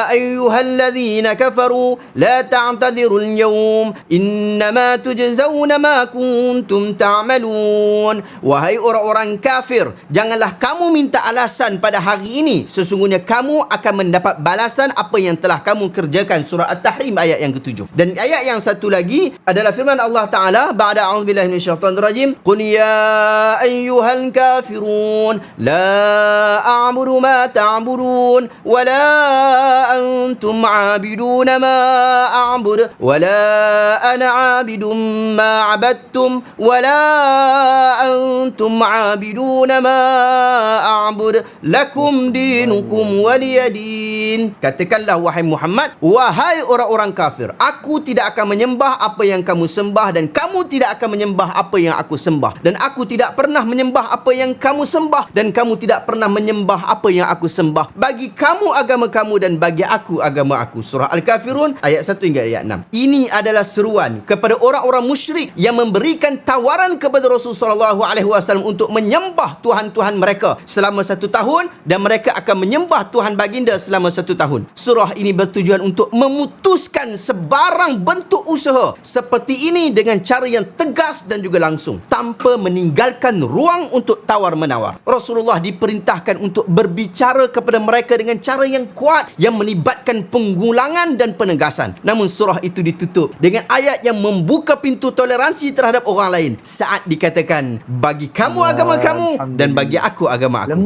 ayyuhalladzina kafaru la ta'tadirul yawm innama tujzauna ma kuntum ta'malun. Wahai orang-orang kafir, janganlah kamu minta alasan pada hari ini. Sesungguhnya kamu akan mendapat balasan apa yang telah kamu kerjakan. Surah At-Tahrim ayat yang ke-7. Dan ayat yang satu lagi adalah firman Allah Ta'ala, ba'da a'udzubillahi minasyaitonir rajim, qul ya ayyuhal kafirun la a'budu ma ta'budun wa la antum 'abiduna ma a'bud wa la ana 'abidun ma 'abadtum wa la antum 'abiduna ma a'bud lakum dinukum waliyadin. Katakanlah wahai Muhammad, wahai orang-orang kafir, aku tidak akan menyembah apa yang kamu sembah dan kamu tidak akan menyembah apa yang aku sembah, dan aku tidak pernah menyembah apa yang kamu sembah dan kamu tidak pernah menyembah apa yang aku sembah. Bagi kamu agama kamu dan bagi aku agama aku. Surah Al-Kafirun ayat 1 hingga ayat 6. Ini adalah seruan kepada orang-orang musyrik yang memberikan tawaran kepada Rasulullah SAW untuk menyembah Tuhan-Tuhan mereka selama 1 tahun, dan mereka akan menyembah Tuhan baginda selama 1 tahun. Surah ini bertujuan untuk memutuskan sebarang bentuk usaha seperti ini dengan cara yang tegas dan juga langsung, tanpa meninggalkan ruang untuk tawar-menawar. Rasulullah diperintahkan untuk berbicara kepada mereka dengan cara yang kuat yang melibatkan penggulangan dan penegasan. Namun surah itu ditutup dengan ayat yang membuka pintu toleransi terhadap orang lain saat dikatakan bagi kamu agama kamu dan bagi aku agama aku.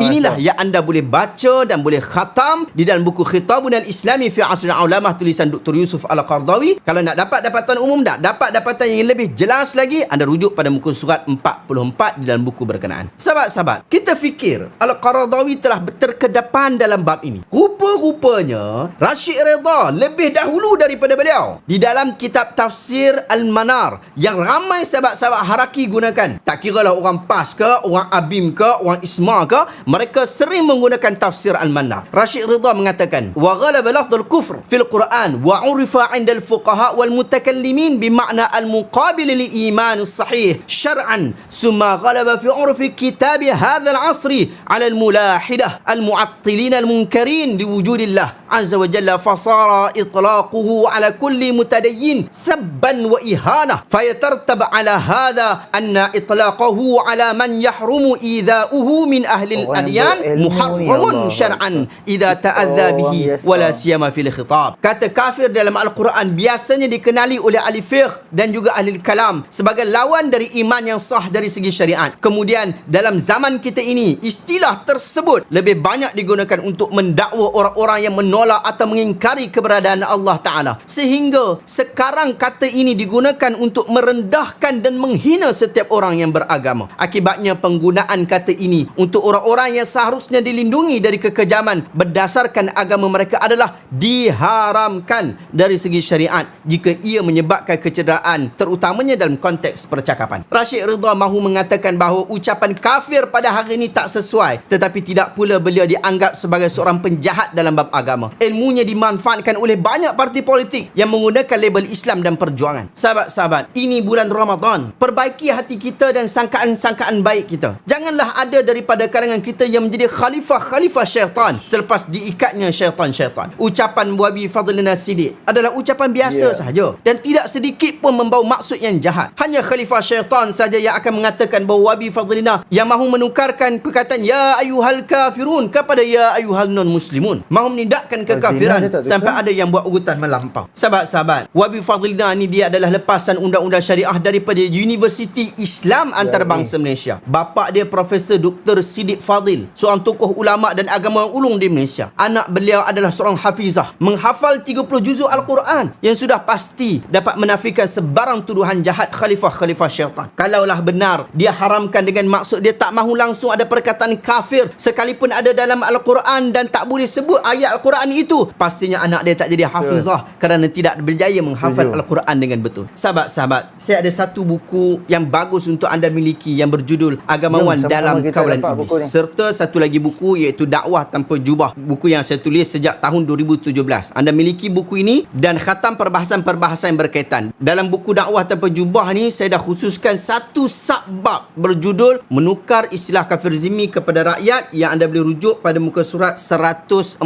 Inilah yang anda boleh baca dan boleh khatam di dalam buku Khitabun al-Islami fi Asril Ulamah tulisan Dr. Yusuf Al-Qaradawi. Kalau nak dapat dapatan umum tak? Dapat dapatan yang lebih jelas lagi, anda rujuk pada muka surat 44 di dalam buku berkenaan. Sahabat-sahabat, kita fikir Al-Qaradawi telah terkedepan dalam bab ini. Rupa-rupanya Rashid Ridha lebih dahulu daripada beliau. Di dalam kitab tafsir Al-Manar yang ramai sahabat-sahabat Haraki gunakan, tak kiralah orang PAS ke, orang ABIM ke, orang ISMA ke, mereka sering menggunakan tafsir Al-Manar. Rashid Ridha mengatakan, wa ghalaba lafdhul kufr fil Quran wa urifa 'inda al-fuqaha wal mutakallimin bima'na al-muqabil lil iman as-sahih syar'an summa ghalaba fi 'urfi kitab hadha al-'asri 'ala al-mulahidah al-mu'attilin al-munkarin liwujudillah azza wa jalla fasara itlaquhu 'ala kulli mutadayyin sabban wa ihanah fayatartab 'ala hadha anna itlaqahu 'ala man yahrumu idha'uhu min ahli al-adyan muharramun syar'an idza ta'adza bihi wala siyama fil khitab. Kata kafir dalam Al-Quran biasanya dikenali oleh ahli fiqh dan juga ahli kalam sebagai lawan dari iman yang sah dari segi syariat. Kemudian dalam zaman kita ini, istilah tersebut lebih banyak digunakan untuk mendakwa orang-orang yang menolak atau mengingkari keberadaan Allah Ta'ala. Sehingga sekarang kata ini digunakan untuk merendahkan dan menghina setiap orang yang beragama. Akibatnya penggunaan kata ini untuk orang-orang yang seharusnya dilindungi dari kekejaman berdasarkan agama mereka adalah diharamkan dari segi syariat jika ia menyebabkan kecederaan, terutamanya dalam konteks percakapan. Rashid Ridha mahu mengatakan bahawa ucapan kafir pada hari ini tak sesuai, tetapi tidak pula beliau dianggap sebagai seorang penjahat dalam bab agama. Ilmunya dimanfaatkan oleh banyak parti politik yang menggunakan label Islam dan perjuangan. Sahabat-sahabat, ini bulan Ramadan. Perbaiki hati kita dan sangkaan-sangkaan baik kita. Janganlah ada daripada kalangan kita yang menjadi khalifah-khalifah syaitan selepas diikatnya syaitan-syaitan. Ucapan Wabi Fadlina Siddiq adalah ucapan biasa sahaja dan tidak sedikit pun membawa maksud yang jahat. Hanya khalifah syaitan saja yang akan mengatakan bahawa Wabi Fadlina yang mahu menukarkan perkataan ya ayuhal kafirun kepada ya ayuhal non muslimun, mahu menindakkan kekafiran sampai ada yang buat urutan melampau. Sahabat-sahabat, Wabi Fadlina ni dia adalah lepasan undang-undang syariah daripada Universiti Islam Antarabangsa Malaysia. Bapa dia Profesor Dr. Siddiq Fadil, seorang tokoh ulama dan agama ulung di Malaysia. Anak beliau adalah seorang hafizah, menghafal 30 juzuk Al-Quran yang sudah pasti dapat menafikan sebarang tuduhan jahat khalifah-khalifah syaitan. Kalaulah benar dia haramkan dengan maksud dia tak mahu langsung ada perkataan kafir sekalipun ada dalam Al-Quran dan tak boleh sebut ayat Al-Quran itu, pastinya anak dia tak jadi hafizah kerana tidak berjaya menghafal Al-Quran dengan betul. Sahabat-sahabat, saya ada satu buku yang bagus untuk anda miliki yang berjudul Agamawan dalam Kawalan Iblis, serta satu lagi buku iaitu Dakwah Tanpa Jubah, buku yang saya tulis sejak tahun 2017. Anda miliki buku ini dan khatam perbahasan-perbahasan yang berkaitan. Dalam buku Dakwah Tanpa Jubah ni, saya dah khususkan satu subbab berjudul Menukar Istilah Kafir Zimmi kepada Rakyat, yang anda boleh rujuk pada muka surat 148.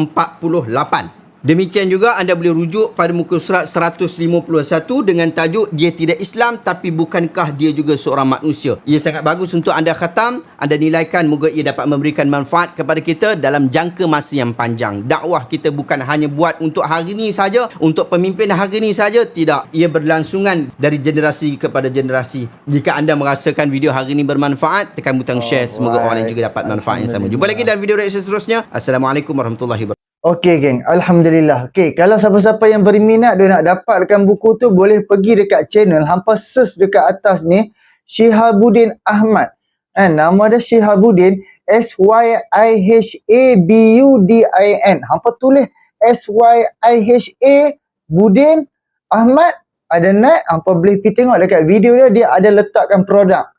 Demikian juga anda boleh rujuk pada muka surat 151 dengan tajuk Dia Tidak Islam Tapi Bukankah Dia Juga Seorang Manusia. Ia sangat bagus untuk anda khatam, anda nilaikan, moga ia dapat memberikan manfaat kepada kita dalam jangka masa yang panjang. Dakwah kita bukan hanya buat untuk hari ini saja, untuk pemimpin hari ini saja, tidak. Ia berlangsungan dari generasi kepada generasi. Jika anda merasakan video hari ini bermanfaat, tekan butang share, semoga orang lain juga dapat manfaat yang sama. Jumpa lagi dalam video reaction seterusnya. Assalamualaikum warahmatullahi wabarakatuh. Okey geng, Alhamdulillah. Okey, kalau siapa-siapa yang berminat dia nak dapatkan buku tu, boleh pergi dekat channel, hampa search dekat atas ni Syihabuddin Ahmad. Nama dia Syihabuddin, Syihabuddin. Hampa tulis Syiha Buddin Ahmad, ada naik, hampa boleh pergi tengok dekat video dia, dia ada letakkan produk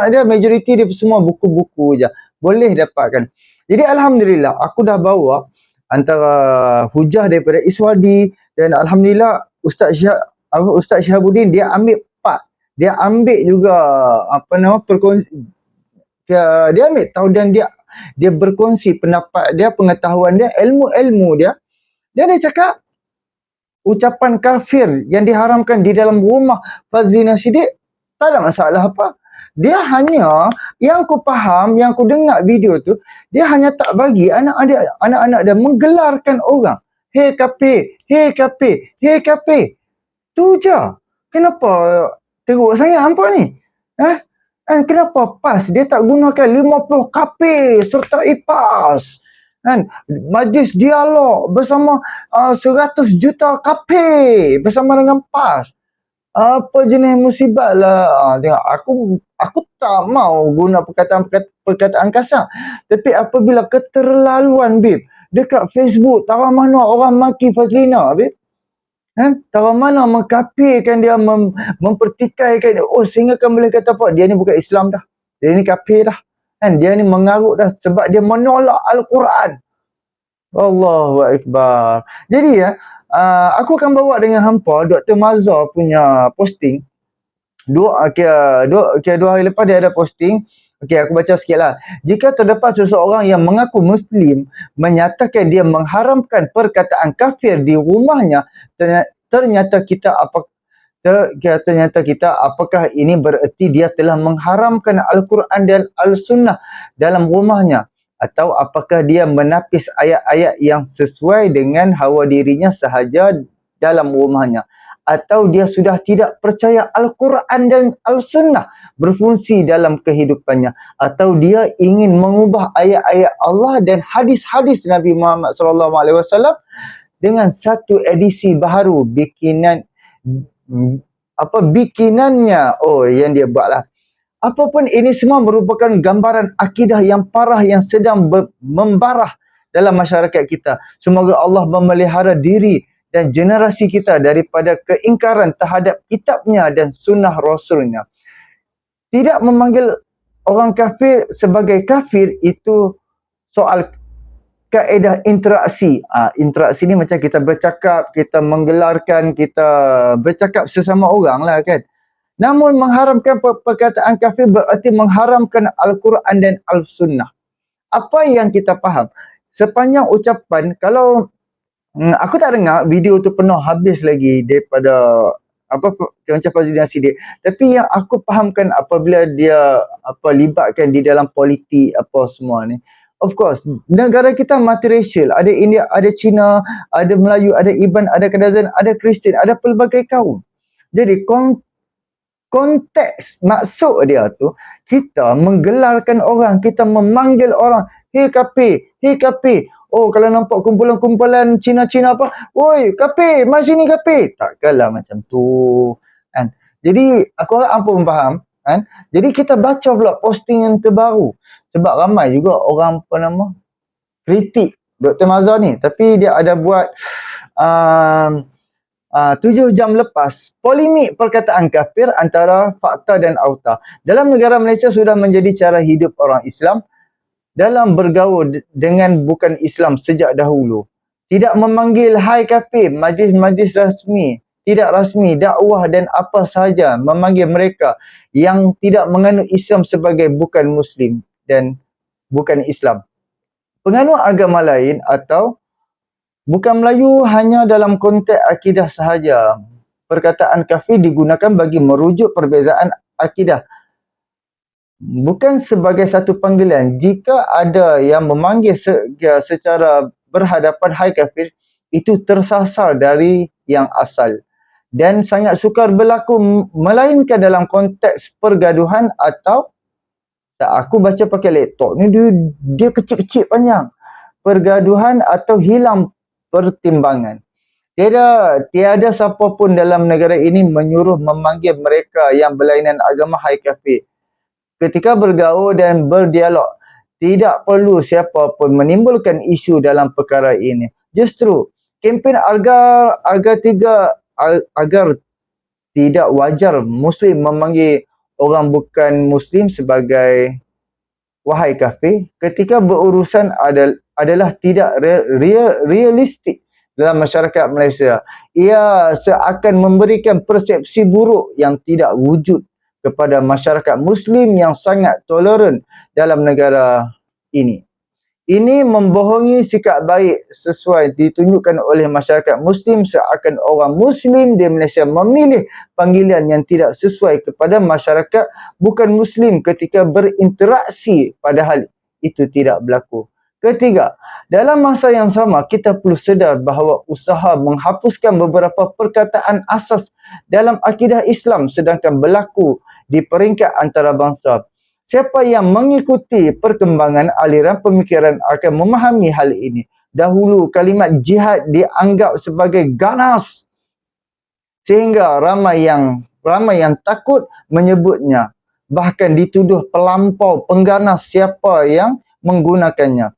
dia, majoriti dia semua buku-buku je, boleh dapatkan. Jadi Alhamdulillah, aku dah bawa antara hujah daripada Iswadi, dan Alhamdulillah Ustaz Syihabuddin dia ambil part, dia ambil juga dia ambil tahu, dan dia berkongsi pendapat dia, pengetahuan dia, ilmu-ilmu dia. Dia cakap ucapan kafir yang diharamkan di dalam rumah Fadlina Siddiq tak ada masalah apa. Dia hanya, yang aku faham, yang aku dengar video tu, dia hanya tak bagi anak-anak dia menggelarkan orang. Hei kafir, hei kafir, hei kafir. Tu je. Kenapa teruk sangat hampa ni? Kenapa PAS dia tak gunakan 50 kafir serta IPAS? kan, majlis dialog bersama 100 juta kafir bersama dengan PAS. Apa jenis musibat lah. Tengok, aku tak mau guna perkataan kasar. Tapi apabila keterlaluan, Bib, dekat Facebook, tahu mana orang maki Fazlina, Bib? Tahu mana mengkafirkan dia, mempertikaikan dia. Oh, sehingga kan boleh kata apa? Dia ni bukan Islam dah. Dia ni kafir dah. Dia ni mengarut dah sebab dia menolak Al-Quran. Allahu Akbar. Jadi aku akan bawa dengan hampa Dr. Mazhar punya posting. Dua hari lepas dia ada posting. Okey, aku baca sikit lah. Jika terdapat seseorang yang mengaku Muslim menyatakan dia mengharamkan perkataan kafir di rumahnya, ternyata kita apakah ini bererti dia telah mengharamkan Al-Quran dan Al-Sunnah dalam rumahnya? Atau apakah dia menapis ayat-ayat yang sesuai dengan hawa dirinya sahaja dalam rumahnya? Atau dia sudah tidak percaya Al-Quran dan Al-Sunnah berfungsi dalam kehidupannya? Atau dia ingin mengubah ayat-ayat Allah dan hadis-hadis Nabi Muhammad SAW dengan satu edisi baru bikinannya yang dia buatlah. Apapun ini semua merupakan gambaran akidah yang parah yang sedang membarah dalam masyarakat kita. Semoga Allah memelihara diri dan generasi kita daripada keingkaran terhadap kitabnya dan sunnah Rasulnya. Tidak memanggil orang kafir sebagai kafir itu soal kaedah interaksi. Interaksi ni macam kita bercakap, kita menggelarkan, kita bercakap sesama orang lah kan. Namun mengharamkan perkataan kafir berarti mengharamkan Al-Quran dan Al-Sunnah. Apa yang kita faham? Sepanjang ucapan, kalau aku tak dengar video tu penuh habis lagi daripada macam Fazlina Siddiq. Tapi yang aku fahamkan apabila dia libatkan di dalam politik apa semua ni. Of course, negara kita multiracial. Ada India, ada Cina, ada Melayu, ada Iban, ada Kadazan, ada Kristian, ada pelbagai kaum. Jadi konteks maksud dia tu, kita menggelarkan orang, kita memanggil orang, hei kafir, hei kafir. Oh, kalau nampak kumpulan-kumpulan Cina-Cina apa, oi kafir, mari sini kafir. Takkanlah macam tu. Kan? Jadi aku harap hampa faham. Kan? Jadi kita baca pula posting yang terbaru. Sebab ramai juga orang kritik Dr. Mazhar ni. Tapi dia ada buat 7 jam lepas polemik perkataan kafir antara fakta dan auta. Dalam negara Malaysia sudah menjadi cara hidup orang Islam dalam bergaul dengan bukan Islam sejak dahulu. Tidak memanggil hai kafir, majlis-majlis rasmi, tidak rasmi, dakwah dan apa sahaja, memanggil mereka yang tidak menganut Islam sebagai bukan Muslim dan bukan Islam. Penganut agama lain atau bukan Melayu hanya dalam konteks akidah sahaja. Perkataan kafir digunakan bagi merujuk perbezaan akidah. Bukan sebagai satu panggilan. Jika ada yang memanggil secara berhadapan hai kafir, itu tersasar dari yang asal. Dan sangat sukar berlaku melainkan dalam konteks pergaduhan atau aku baca pakai laptop ni dia kecil-kecil panjang. Pergaduhan atau hilang pertimbangan. Tiada siapa pun dalam negara ini menyuruh memanggil mereka yang berlainan agama hai kafir. Ketika bergaul dan berdialog, tidak perlu siapa pun menimbulkan isu dalam perkara ini. Justru kempen agar tidak wajar Muslim memanggil orang bukan Muslim sebagai wahai kafir ketika berurusan adalah tidak realistik dalam masyarakat Malaysia. Ia seakan memberikan persepsi buruk yang tidak wujud kepada masyarakat Muslim yang sangat toleran dalam negara ini. Ini membohongi sikap baik sesuai ditunjukkan oleh masyarakat Muslim seakan orang Muslim di Malaysia memilih panggilan yang tidak sesuai kepada masyarakat bukan Muslim ketika berinteraksi, padahal itu tidak berlaku. Ketiga, dalam masa yang sama kita perlu sedar bahawa usaha menghapuskan beberapa perkataan asas dalam akidah Islam sedangkan berlaku di peringkat antarabangsa. Siapa yang mengikuti perkembangan aliran pemikiran akan memahami hal ini. Dahulu kalimat jihad dianggap sebagai ganas sehingga ramai yang takut menyebutnya. Bahkan dituduh pelampau pengganas siapa yang menggunakannya.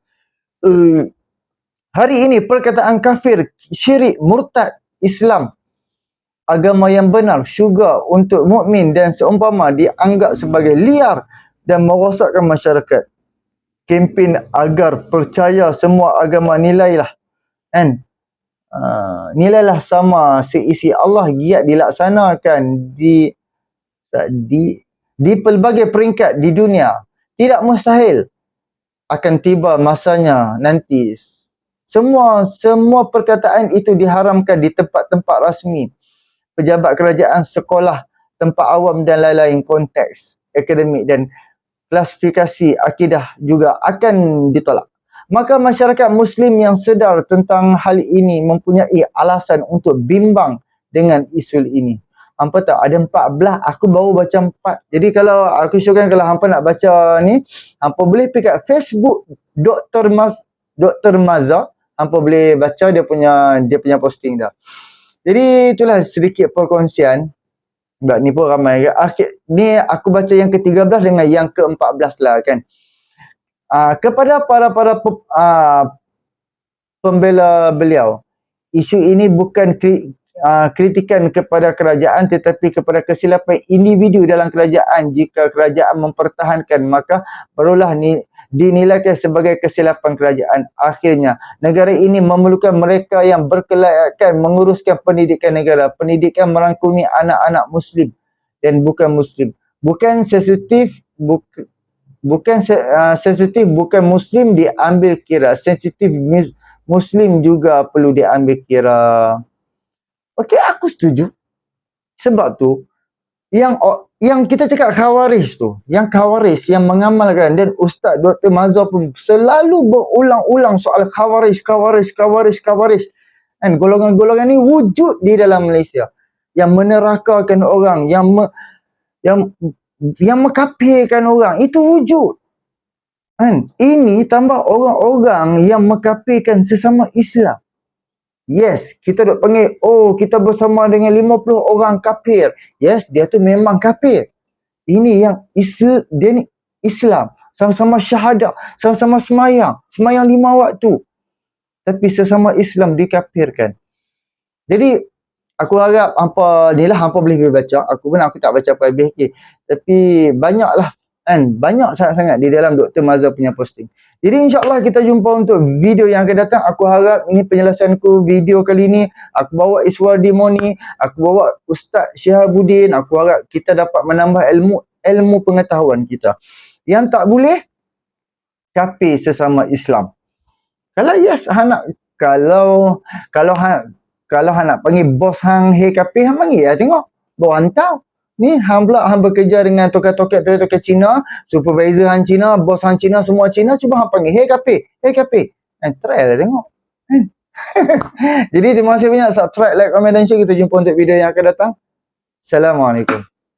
Hari ini perkataan kafir, syirik, murtad, Islam, agama yang benar, syurga untuk mukmin dan seumpama dianggap sebagai liar dan merosakkan masyarakat. Kempen agar percaya semua agama nilailah, kan? Nilailah sama seisi Allah giat dilaksanakan di pelbagai peringkat di dunia. Tidak mustahil akan tiba masanya nanti semua perkataan itu diharamkan di tempat-tempat rasmi, pejabat kerajaan, sekolah, tempat awam dan lain-lain konteks akademik dan klasifikasi akidah juga akan ditolak. Maka masyarakat Muslim yang sedar tentang hal ini mempunyai alasan untuk bimbang dengan isu ini. Hampa tak ada 14, aku baru baca 4. Jadi kalau aku syorkan kalau hampa nak baca ni, hampa boleh pergi kat Facebook Dr. Maza, hampa boleh baca dia punya posting dah. Jadi itulah sedikit perkongsian. Sebab ni pun ramai. Ni aku baca yang ke-13 dengan yang ke-14 lah kan. Kepada para pembela beliau, isu ini bukan kritikan kepada kerajaan tetapi kepada kesilapan individu dalam kerajaan. Jika kerajaan mempertahankan, maka barulah dinilaikan sebagai kesilapan kerajaan. Akhirnya, negara ini memerlukan mereka yang berkelayakan menguruskan pendidikan negara. Pendidikan merangkumi anak-anak Muslim dan bukan Muslim. Bukan sensitif, bukan Muslim diambil kira. Sensitif Muslim juga perlu diambil kira. Okey, aku setuju. Sebab tu, yang kita cakap khawarij tu, yang khawarij yang mengamalkan, dan Ustaz Dr. Mazhar pun selalu berulang-ulang soal khawarij. Dan golongan-golongan ni wujud di dalam Malaysia. Yang menerakakan orang, yang mengkafirkan orang, itu wujud. Kan? Ini tambah orang-orang yang mengkafirkan sesama Islam. Yes, kita duk panggil, oh kita bersama dengan 50 orang kafir. Yes, dia tu memang kafir. Ini yang dia ni Islam. Sama-sama syahadah, sama-sama semayang 5 waktu. Tapi sesama Islam dikafirkan. Jadi, aku harap hampa boleh baca. Aku tak baca apa habis. Tapi banyaklah kan, banyak sangat-sangat di dalam Dr. Mazhar punya posting. Jadi insyaAllah kita jumpa untuk video yang akan datang. Aku harap ini penjelasanku video kali ini. Aku bawa Iswardi Moni, aku bawa Ustaz Syihabuddin. Aku harap kita dapat menambah ilmu pengetahuan kita. Yang tak boleh, kafir sesama Islam. Kalau yes, kalau nak panggil bos hang hey kafir, hang panggil ya tengok. Bawa hantar. Ni hang bekerja dengan toket-toket Cina, supervisor hang Cina, bos hang Cina, semua Cina, cuba hang panggil hey kafir. Try lah tengok. Jadi terima kasih banyak, subscribe, like, comment dan share. Kita jumpa untuk video yang akan datang. Assalamualaikum.